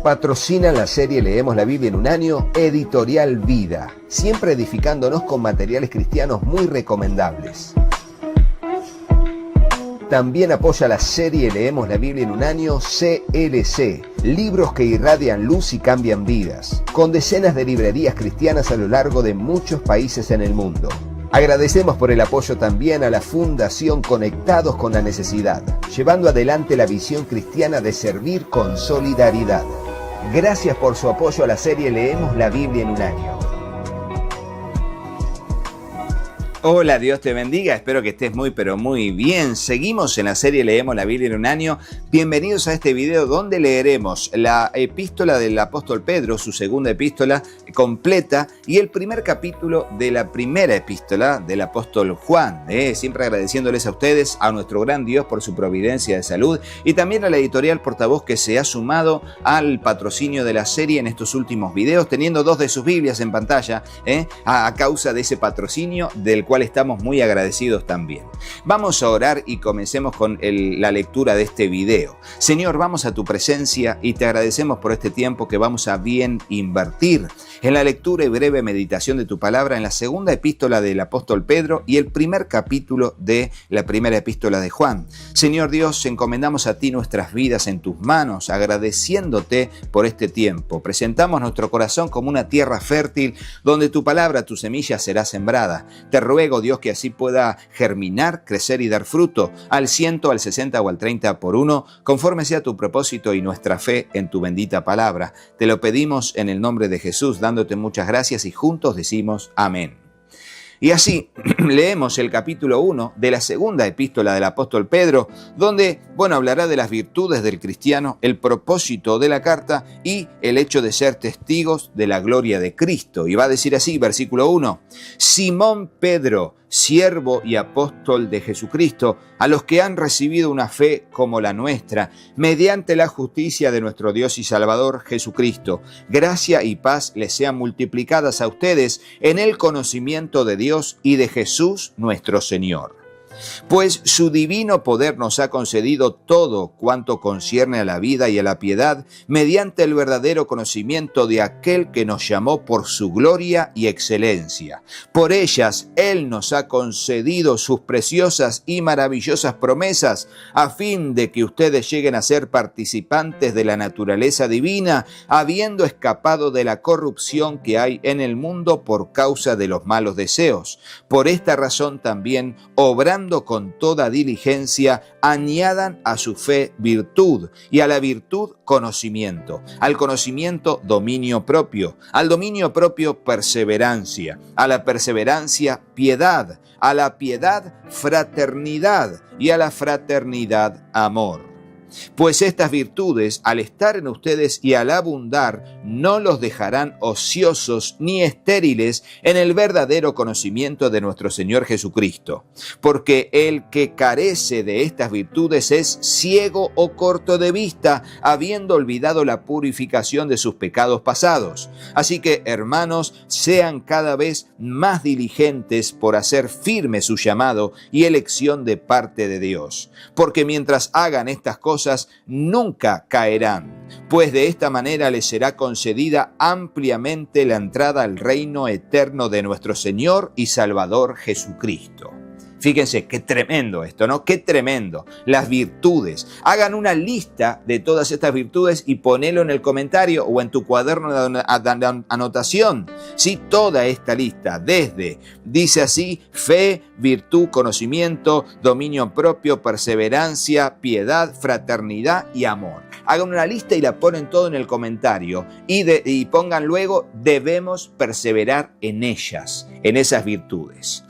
Patrocinan la serie Leemos la Biblia en un año, Editorial Vida, siempre edificándonos con materiales cristianos muy recomendables. También apoya la serie Leemos la Biblia en un año, CLC, libros que irradian luz y cambian vidas, con decenas de librerías cristianas a lo largo de muchos países en el mundo. Agradecemos por el apoyo también a la Fundación Conectados con la Necesidad, llevando adelante la visión cristiana de servir con solidaridad. Gracias por su apoyo a la serie Leemos la Biblia en un año. Hola, Dios te bendiga, espero que estés muy pero muy bien. Seguimos en la serie Leemos la Biblia en un año. Bienvenidos a este video donde leeremos la epístola del apóstol Pedro, su segunda epístola completa y el primer capítulo de la primera epístola del apóstol Juan. Siempre agradeciéndoles a ustedes, a nuestro gran Dios por su providencia de salud y también a la editorial Portavoz que se ha sumado al patrocinio de la serie en estos últimos videos, teniendo 2 de sus Biblias en pantalla a causa de ese patrocinio del cual estamos muy agradecidos también. Vamos a orar y comencemos con la lectura de este video. Señor, vamos a tu presencia y te agradecemos por este tiempo que vamos a bien invertir en la lectura y breve meditación de tu palabra en la segunda epístola del apóstol Pedro y el primer capítulo de la primera epístola de Juan. Señor Dios, encomendamos a ti nuestras vidas en tus manos, agradeciéndote por este tiempo. Presentamos nuestro corazón como una tierra fértil donde tu palabra, tu semilla será sembrada. Te ruego, Dios, que así pueda germinar, crecer y dar fruto al 100, al 60 o al 30 por uno, conforme sea tu propósito y nuestra fe en tu bendita palabra. Te lo pedimos en el nombre de Jesús, dándote muchas gracias y juntos decimos amén. Y así leemos el capítulo 1 de la segunda epístola del apóstol Pedro, donde, hablará de las virtudes del cristiano, el propósito de la carta y el hecho de ser testigos de la gloria de Cristo. Y va a decir así, versículo 1, Simón Pedro, siervo y apóstol de Jesucristo, a los que han recibido una fe como la nuestra, mediante la justicia de nuestro Dios y Salvador Jesucristo. Gracia y paz les sean multiplicadas a ustedes en el conocimiento de Dios y de Jesús nuestro Señor. Pues su divino poder nos ha concedido todo cuanto concierne a la vida y a la piedad, mediante el verdadero conocimiento de aquel que nos llamó por su gloria y excelencia. Por ellas Él nos ha concedido sus preciosas y maravillosas promesas, a fin de que ustedes lleguen a ser participantes de la naturaleza divina, habiendo escapado de la corrupción que hay en el mundo por causa de los malos deseos. Por esta razón también, obrando con toda diligencia, añadan a su fe virtud, y a la virtud conocimiento, al conocimiento dominio propio, al dominio propio perseverancia, a la perseverancia piedad, a la piedad fraternidad y a la fraternidad amor. Pues estas virtudes, al estar en ustedes y al abundar, no los dejarán ociosos ni estériles en el verdadero conocimiento de nuestro Señor Jesucristo. Porque el que carece de estas virtudes es ciego o corto de vista, habiendo olvidado la purificación de sus pecados pasados. Así que, hermanos, sean cada vez más diligentes por hacer firme su llamado y elección de parte de Dios. Porque mientras hagan estas cosas, nunca caerán, pues de esta manera les será concedida ampliamente la entrada al reino eterno de nuestro Señor y Salvador Jesucristo. Fíjense, qué tremendo esto, ¿no? Qué tremendo. Las virtudes. Hagan una lista de todas estas virtudes y ponelo en el comentario o en tu cuaderno de anotación. Sí, toda esta lista, dice así, fe, virtud, conocimiento, dominio propio, perseverancia, piedad, fraternidad y amor. Hagan una lista y la ponen todo en el comentario y pongan luego, debemos perseverar en ellas, en esas virtudes.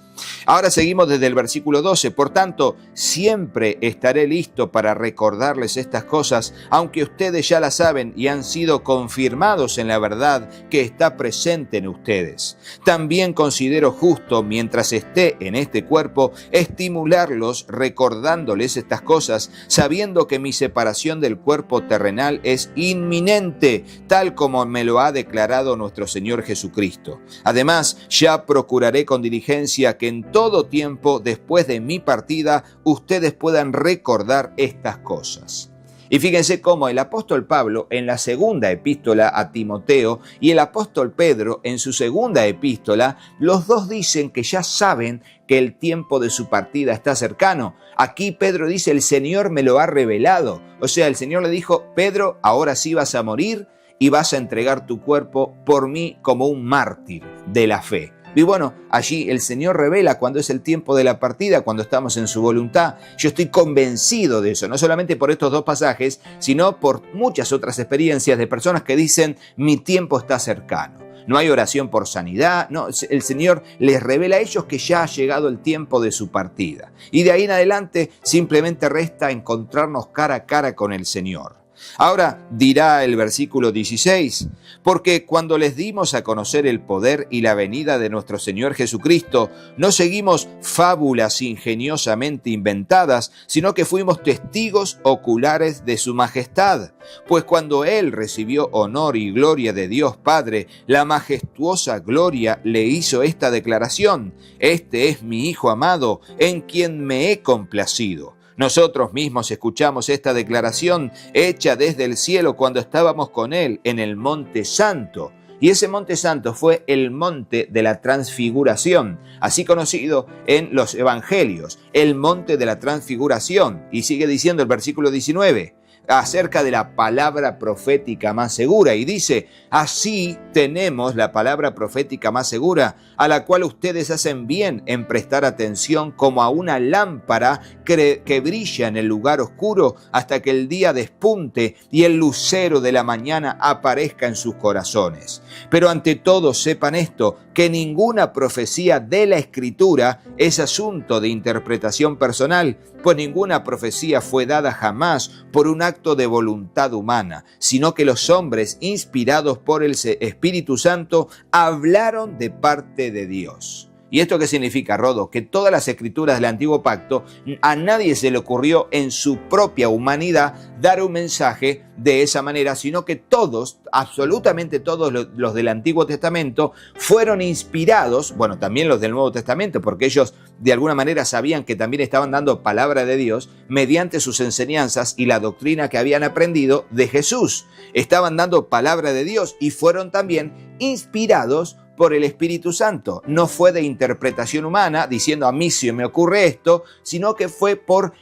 Ahora seguimos desde el versículo 12. Por tanto, siempre estaré listo para recordarles estas cosas, aunque ustedes ya las saben y han sido confirmados en la verdad que está presente en ustedes. También considero justo, mientras esté en este cuerpo, estimularlos recordándoles estas cosas, sabiendo que mi separación del cuerpo terrenal es inminente, tal como me lo ha declarado nuestro Señor Jesucristo. Además, ya procuraré con diligencia que en todo tiempo después de mi partida ustedes puedan recordar estas cosas. Y fíjense cómo el apóstol Pablo en la segunda epístola a Timoteo y el apóstol Pedro en su segunda epístola, los dos dicen que ya saben que el tiempo de su partida está cercano. Aquí Pedro dice, el Señor me lo ha revelado. O sea, el Señor le dijo, Pedro, ahora sí vas a morir y vas a entregar tu cuerpo por mí como un mártir de la fe. Y bueno, allí el Señor revela cuando es el tiempo de la partida, cuando estamos en su voluntad. Yo estoy convencido de eso, no solamente por estos dos pasajes, sino por muchas otras experiencias de personas que dicen, mi tiempo está cercano. No hay oración por sanidad, no, el Señor les revela a ellos que ya ha llegado el tiempo de su partida. Y de ahí en adelante simplemente resta encontrarnos cara a cara con el Señor. Ahora dirá el versículo 16, porque cuando les dimos a conocer el poder y la venida de nuestro Señor Jesucristo, no seguimos fábulas ingeniosamente inventadas, sino que fuimos testigos oculares de su majestad. Pues cuando Él recibió honor y gloria de Dios Padre, la majestuosa gloria le hizo esta declaración: Este es mi Hijo amado, en quien me he complacido. Nosotros mismos escuchamos esta declaración hecha desde el cielo cuando estábamos con Él en el Monte Santo. Y ese Monte Santo fue el Monte de la Transfiguración, así conocido en los Evangelios, el Monte de la Transfiguración. Y sigue diciendo el versículo 19, acerca de la palabra profética más segura, y dice, así tenemos la palabra profética más segura, a la cual ustedes hacen bien en prestar atención como a una lámpara que brilla en el lugar oscuro hasta que el día despunte y el lucero de la mañana aparezca en sus corazones. Pero ante todo sepan esto, que ninguna profecía de la Escritura es asunto de interpretación personal, pues ninguna profecía fue dada jamás por un acto de voluntad humana, sino que los hombres, inspirados por el Espíritu Santo, hablaron de parte de Dios. ¿Y esto qué significa, Rodo? Que todas las escrituras del Antiguo Pacto, a nadie se le ocurrió en su propia humanidad dar un mensaje de esa manera, sino que todos, absolutamente todos los del Antiguo Testamento fueron inspirados, bueno, también los del Nuevo Testamento, porque ellos de alguna manera sabían que también estaban dando palabra de Dios mediante sus enseñanzas y la doctrina que habían aprendido de Jesús. Estaban dando palabra de Dios y fueron también inspirados por el Espíritu Santo. No fue de interpretación humana, diciendo a mí se me ocurre esto, sino que fue por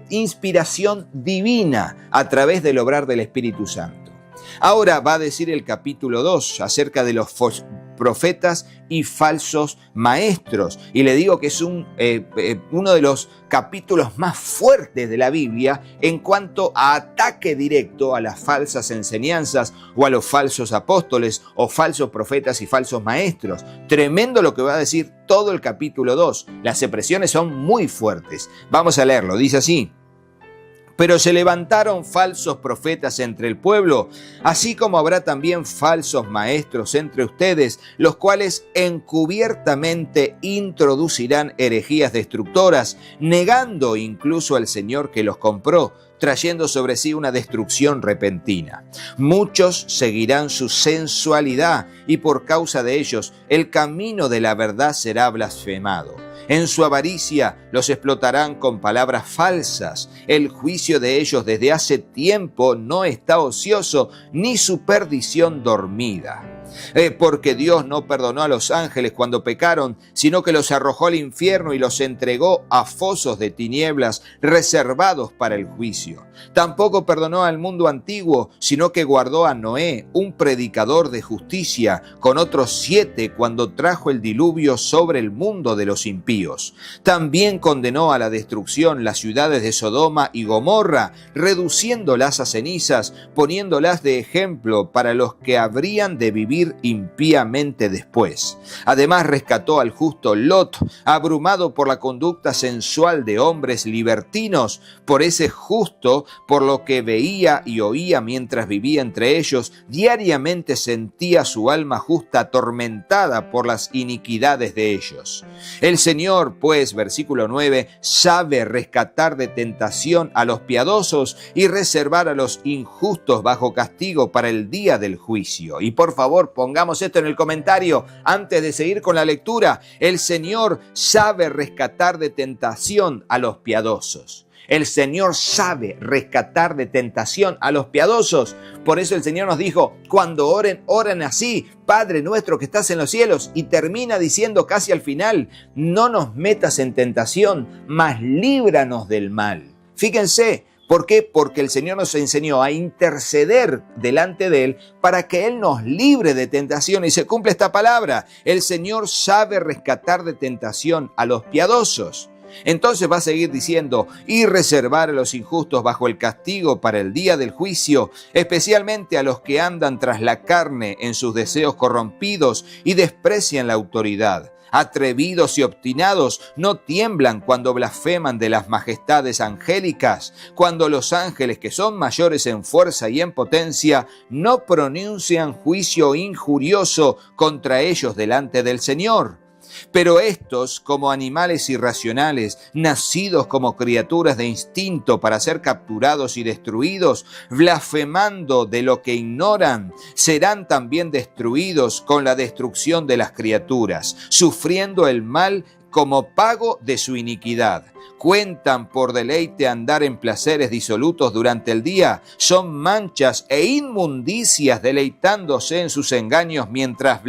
inspiración divina a través del obrar del Espíritu Santo. Ahora va a decir el capítulo 2 acerca de los profetas y falsos maestros. Y le digo que es uno de los capítulos más fuertes de la Biblia en cuanto a ataque directo a las falsas enseñanzas o a los falsos apóstoles o falsos profetas y falsos maestros. Tremendo lo que va a decir todo el capítulo 2. Las expresiones son muy fuertes. Vamos a leerlo. Dice así: Pero se levantaron falsos profetas entre el pueblo, así como habrá también falsos maestros entre ustedes, los cuales encubiertamente introducirán herejías destructoras, negando incluso al Señor que los compró, trayendo sobre sí una destrucción repentina. Muchos seguirán su sensualidad, y por causa de ellos el camino de la verdad será blasfemado. En su avaricia los explotarán con palabras falsas. El juicio de ellos desde hace tiempo no está ocioso, ni su perdición dormida. Porque Dios no perdonó a los ángeles cuando pecaron, sino que los arrojó al infierno y los entregó a fosos de tinieblas reservados para el juicio. Tampoco perdonó al mundo antiguo, sino que guardó a Noé, un predicador de justicia, con otros 7 cuando trajo el diluvio sobre el mundo de los impíos. También condenó a la destrucción las ciudades de Sodoma y Gomorra, reduciéndolas a cenizas, poniéndolas de ejemplo para los que habrían de vivir impíamente después. Además rescató al justo Lot, abrumado por la conducta sensual de hombres libertinos. Por ese justo, por lo que veía y oía mientras vivía entre ellos, diariamente sentía su alma justa atormentada por las iniquidades de ellos. El Señor, pues, versículo 9, sabe rescatar de tentación a los piadosos y reservar a los injustos bajo castigo para el día del juicio. Y por favor, pongamos esto en el comentario antes de seguir con la lectura. El Señor sabe rescatar de tentación a los piadosos. El Señor sabe rescatar de tentación a los piadosos. Por eso el Señor nos dijo, cuando oren, oren así, Padre nuestro que estás en los cielos. Y termina diciendo casi al final, no nos metas en tentación, mas líbranos del mal. Fíjense, ¿por qué? Porque el Señor nos enseñó a interceder delante de Él para que Él nos libre de tentación. Y se cumple esta palabra, el Señor sabe rescatar de tentación a los piadosos. Entonces va a seguir diciendo, y reservar a los injustos bajo el castigo para el día del juicio, especialmente a los que andan tras la carne en sus deseos corrompidos y desprecian la autoridad. Atrevidos y obstinados no tiemblan cuando blasfeman de las majestades angélicas, cuando los ángeles que son mayores en fuerza y en potencia no pronuncian juicio injurioso contra ellos delante del Señor. Pero estos, como animales irracionales, nacidos como criaturas de instinto para ser capturados y destruidos, blasfemando de lo que ignoran, serán también destruidos con la destrucción de las criaturas, sufriendo el mal como pago de su iniquidad. Cuentan por deleite andar en placeres disolutos durante el día, son manchas e inmundicias deleitándose en sus engaños mientras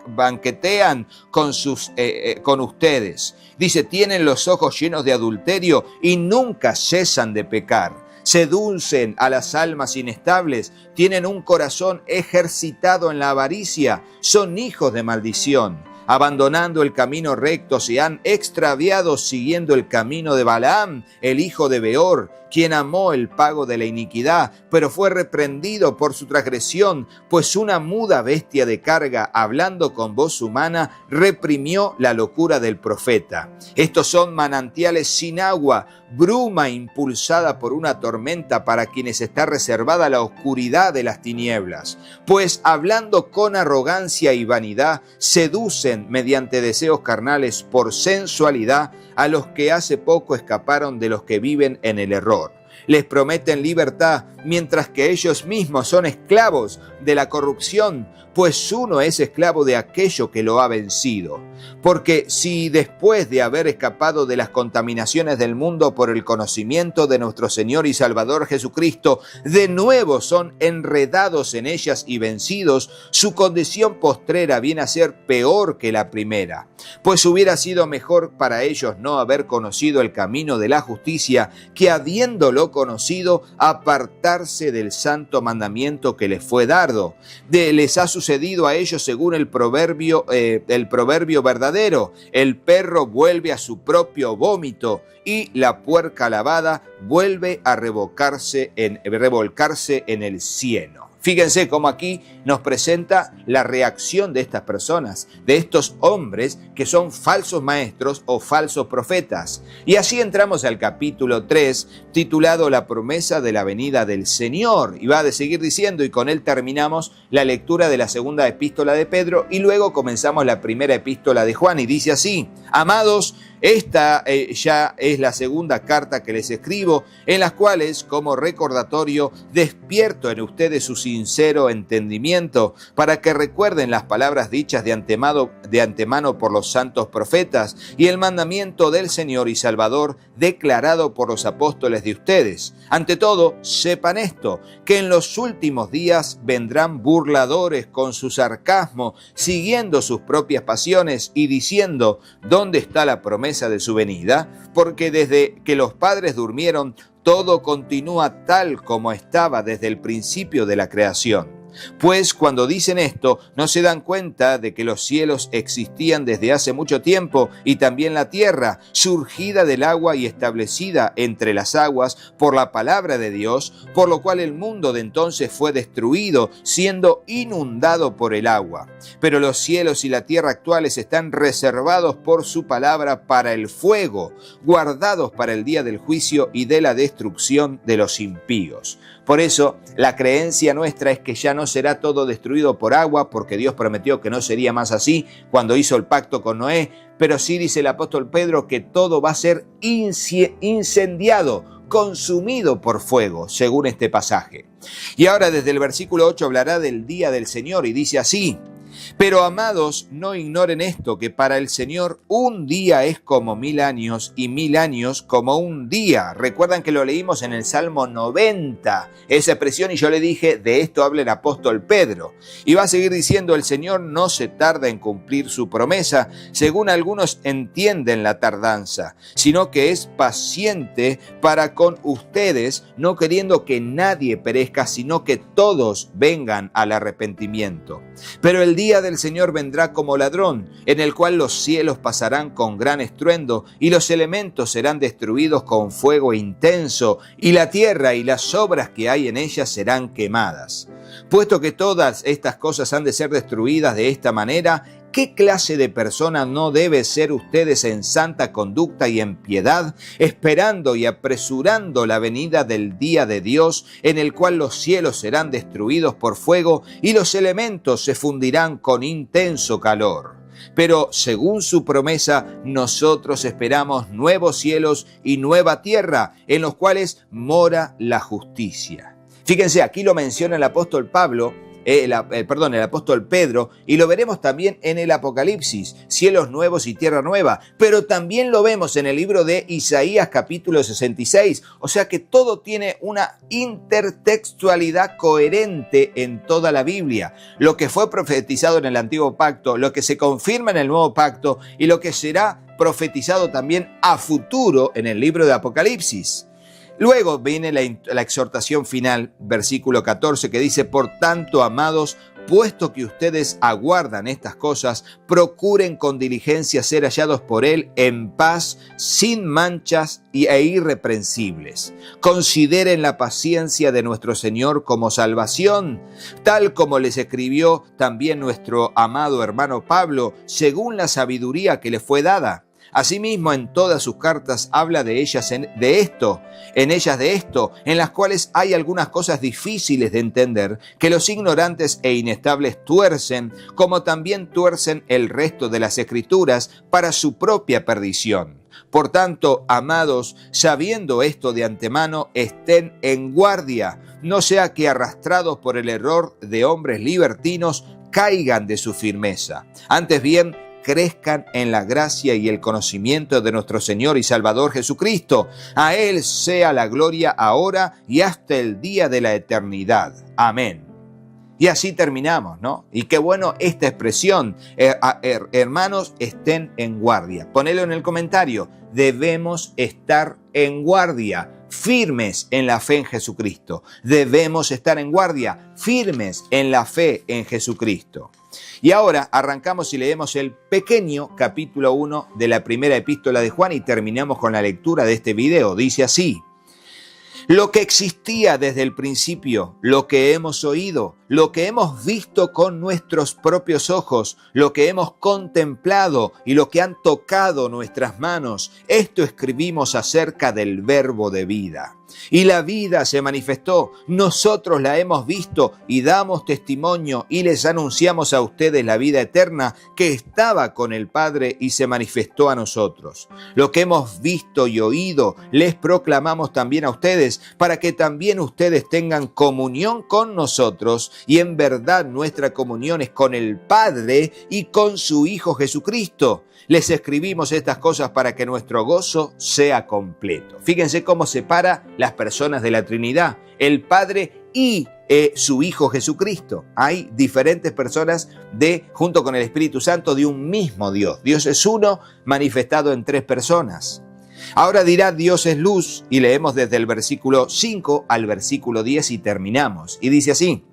banquetean con ustedes. Dice, tienen los ojos llenos de adulterio y nunca cesan de pecar. Seducen a las almas inestables, tienen un corazón ejercitado en la avaricia, son hijos de maldición. Abandonando el camino recto, se han extraviado siguiendo el camino de Balaam, el hijo de Beor, quien amó el pago de la iniquidad, pero fue reprendido por su transgresión, pues una muda bestia de carga, hablando con voz humana, reprimió la locura del profeta. Estos son manantiales sin agua, bruma impulsada por una tormenta para quienes está reservada la oscuridad de las tinieblas, pues hablando con arrogancia y vanidad, seducen mediante deseos carnales por sensualidad a los que hace poco escaparon de los que viven en el error. Les prometen libertad, mientras que ellos mismos son esclavos de la corrupción, pues uno es esclavo de aquello que lo ha vencido. Porque si después de haber escapado de las contaminaciones del mundo por el conocimiento de nuestro Señor y Salvador Jesucristo, de nuevo son enredados en ellas y vencidos, su condición postrera viene a ser peor que la primera. Pues hubiera sido mejor para ellos no haber conocido el camino de la justicia, que habiéndolo conocido, apartarse del santo mandamiento que les fue dado. Les ha sucedido a ellos según el proverbio verdadero: el perro vuelve a su propio vómito y la puerca lavada vuelve a revolcarse en el cieno. Fíjense cómo aquí nos presenta la reacción de estas personas, de estos hombres que son falsos maestros o falsos profetas. Y así entramos al capítulo 3, titulado La promesa de la venida del Señor. Y va a seguir diciendo, y con él terminamos la lectura de la segunda epístola de Pedro, y luego comenzamos la primera epístola de Juan, y dice así: Amados, esta ya es la segunda carta que les escribo, en las cuales, como recordatorio, despierto en ustedes su sincero entendimiento, para que recuerden las palabras dichas de antemano por los santos profetas, y el mandamiento del Señor y Salvador declarado por los apóstoles de ustedes. Ante todo, sepan esto, que en los últimos días vendrán burladores con su sarcasmo, siguiendo sus propias pasiones y diciendo: ¿dónde está la promesa de su venida? Porque desde que los padres durmieron, todo continúa tal como estaba desde el principio de la creación. Pues cuando dicen esto, no se dan cuenta de que los cielos existían desde hace mucho tiempo, y también la tierra, surgida del agua y establecida entre las aguas por la palabra de Dios, por lo cual el mundo de entonces fue destruido, siendo inundado por el agua. Pero los cielos y la tierra actuales están reservados por su palabra para el fuego, guardados para el día del juicio y de la destrucción de los impíos. Por eso, la creencia nuestra es que ya no será todo destruido por agua, porque Dios prometió que no sería más así cuando hizo el pacto con Noé, pero sí dice el apóstol Pedro que todo va a ser incendiado, consumido por fuego, según este pasaje. Y ahora desde el versículo 8 hablará del día del Señor y dice así: Pero amados, no ignoren esto, que para el Señor un día es como 1000 años y 1000 años como un día. Recuerdan que lo leímos en el Salmo 90, esa expresión, y yo le dije, de esto habla el apóstol Pedro. Y va a seguir diciendo, el Señor no se tarda en cumplir su promesa, según algunos entienden la tardanza, sino que es paciente para con ustedes, no queriendo que nadie perezca, sino que todos vengan al arrepentimiento. Pero el día del Señor vendrá como ladrón, en el cual los cielos pasarán con gran estruendo, y los elementos serán destruidos con fuego intenso, y la tierra y las obras que hay en ella serán quemadas. Puesto que todas estas cosas han de ser destruidas de esta manera, ¿qué clase de persona no debe ser ustedes en santa conducta y en piedad, esperando y apresurando la venida del día de Dios, en el cual los cielos serán destruidos por fuego y los elementos se fundirán con intenso calor? Pero según su promesa, nosotros esperamos nuevos cielos y nueva tierra, en los cuales mora la justicia. Fíjense, aquí lo menciona el apóstol el apóstol Pedro, y lo veremos también en el Apocalipsis, cielos nuevos y tierra nueva, pero también lo vemos en el libro de Isaías capítulo 66, o sea que todo tiene una intertextualidad coherente en toda la Biblia, lo que fue profetizado en el Antiguo Pacto, lo que se confirma en el Nuevo Pacto y lo que será profetizado también a futuro en el libro de Apocalipsis. Luego viene la exhortación final, versículo 14, que dice, por tanto, amados, puesto que ustedes aguardan estas cosas, procuren con diligencia ser hallados por Él en paz, sin manchas e irreprensibles. Consideren la paciencia de nuestro Señor como salvación, tal como les escribió también nuestro amado hermano Pablo, según la sabiduría que le fue dada. Asimismo, en todas sus cartas habla de ellas de esto, en las cuales hay algunas cosas difíciles de entender, que los ignorantes e inestables tuercen, como también tuercen el resto de las Escrituras para su propia perdición. Por tanto, amados, sabiendo esto de antemano, estén en guardia, no sea que arrastrados por el error de hombres libertinos, caigan de su firmeza. Antes bien, crezcan en la gracia y el conocimiento de nuestro Señor y Salvador Jesucristo. A Él sea la gloria ahora y hasta el día de la eternidad. Amén. Y así terminamos, ¿no? Y qué bueno esta expresión, hermanos, estén en guardia. Ponelo en el comentario, debemos estar en guardia, firmes en la fe en Jesucristo. Debemos estar en guardia, firmes en la fe en Jesucristo. Y ahora arrancamos y leemos el pequeño capítulo 1 de la primera epístola de Juan y terminamos con la lectura de este video. Dice así: lo que existía desde el principio, lo que hemos oído, lo que hemos visto con nuestros propios ojos, lo que hemos contemplado y lo que han tocado nuestras manos, esto escribimos acerca del Verbo de vida. Y la vida se manifestó, nosotros la hemos visto y damos testimonio y les anunciamos a ustedes la vida eterna que estaba con el Padre y se manifestó a nosotros. Lo que hemos visto y oído les proclamamos también a ustedes para que también ustedes tengan comunión con nosotros, y en verdad nuestra comunión es con el Padre y con su Hijo Jesucristo. Les escribimos estas cosas para que nuestro gozo sea completo. Fíjense cómo separa las personas de la Trinidad, el Padre y su Hijo Jesucristo. Hay diferentes personas junto con el Espíritu Santo de un mismo Dios. Dios es uno manifestado en tres personas. Ahora dirá, Dios es luz, y leemos desde el versículo 5 al versículo 10 y terminamos. Y dice así: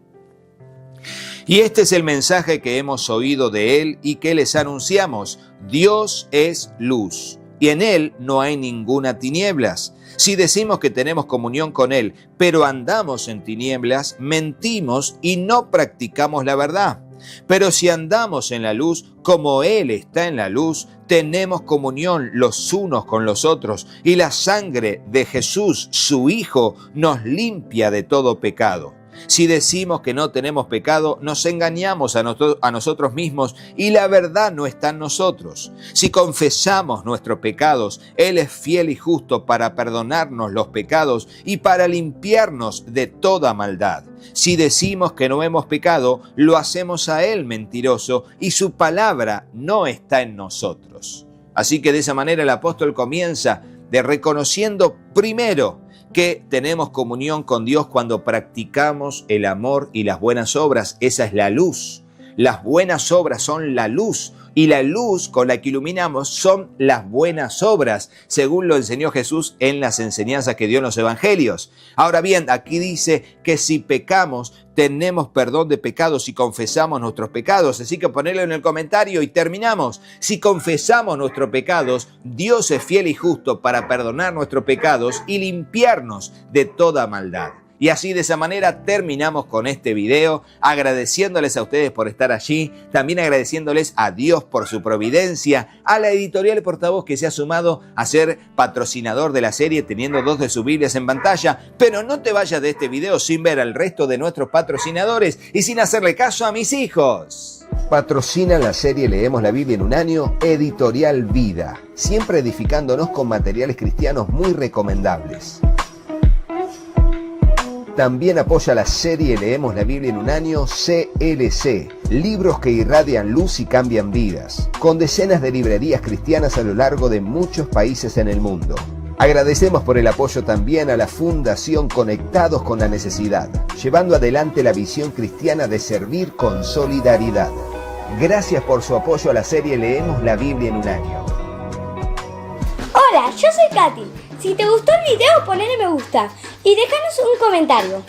y este es el mensaje que hemos oído de Él y que les anunciamos. Dios es luz, y en Él no hay ninguna tinieblas. Si decimos que tenemos comunión con Él, pero andamos en tinieblas, mentimos y no practicamos la verdad. Pero si andamos en la luz, como Él está en la luz, tenemos comunión los unos con los otros, y la sangre de Jesús, su Hijo, nos limpia de todo pecado. Si decimos que no tenemos pecado, nos engañamos a nosotros mismos y la verdad no está en nosotros. Si confesamos nuestros pecados, Él es fiel y justo para perdonarnos los pecados y para limpiarnos de toda maldad. Si decimos que no hemos pecado, lo hacemos a Él mentiroso y su palabra no está en nosotros. Así que de esa manera el apóstol comienza reconociendo primero que tenemos comunión con Dios cuando practicamos el amor y las buenas obras. Esa es la luz. Las buenas obras son la luz y la luz con la que iluminamos son las buenas obras, según lo enseñó Jesús en las enseñanzas que dio en los evangelios. Ahora bien, aquí dice que si pecamos, tenemos perdón de pecados si confesamos nuestros pecados. Así que ponelo en el comentario y terminamos. Si confesamos nuestros pecados, Dios es fiel y justo para perdonar nuestros pecados y limpiarnos de toda maldad. Y así de esa manera terminamos con este video, agradeciéndoles a ustedes por estar allí, también agradeciéndoles a Dios por su providencia, a la editorial Portavoz que se ha sumado a ser patrocinador de la serie teniendo 2 de sus Biblias en pantalla. Pero no te vayas de este video sin ver al resto de nuestros patrocinadores y sin hacerle caso a mis hijos. Patrocina la serie Leemos la Biblia en un año, Editorial Vida, siempre edificándonos con materiales cristianos muy recomendables. También apoya la serie Leemos la Biblia en un año, CLC, libros que irradian luz y cambian vidas, con decenas de librerías cristianas a lo largo de muchos países en el mundo. Agradecemos por el apoyo también a la Fundación Conectados con la Necesidad, llevando adelante la visión cristiana de servir con solidaridad. Gracias por su apoyo a la serie Leemos la Biblia en un año. Hola, yo soy Katy. Si te gustó el video, ponle me gusta y déjanos un comentario.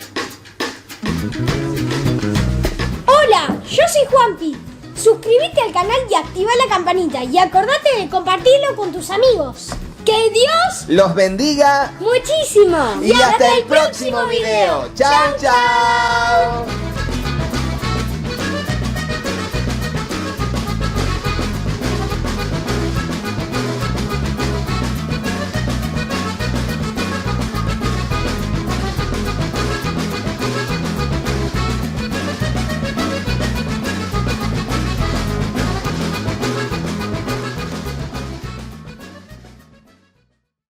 Hola, yo soy Juanpi. Suscríbete al canal y activa la campanita y acordate de compartirlo con tus amigos. ¡Que Dios los bendiga muchísimo! y hasta el próximo video. ¡Chao, chao!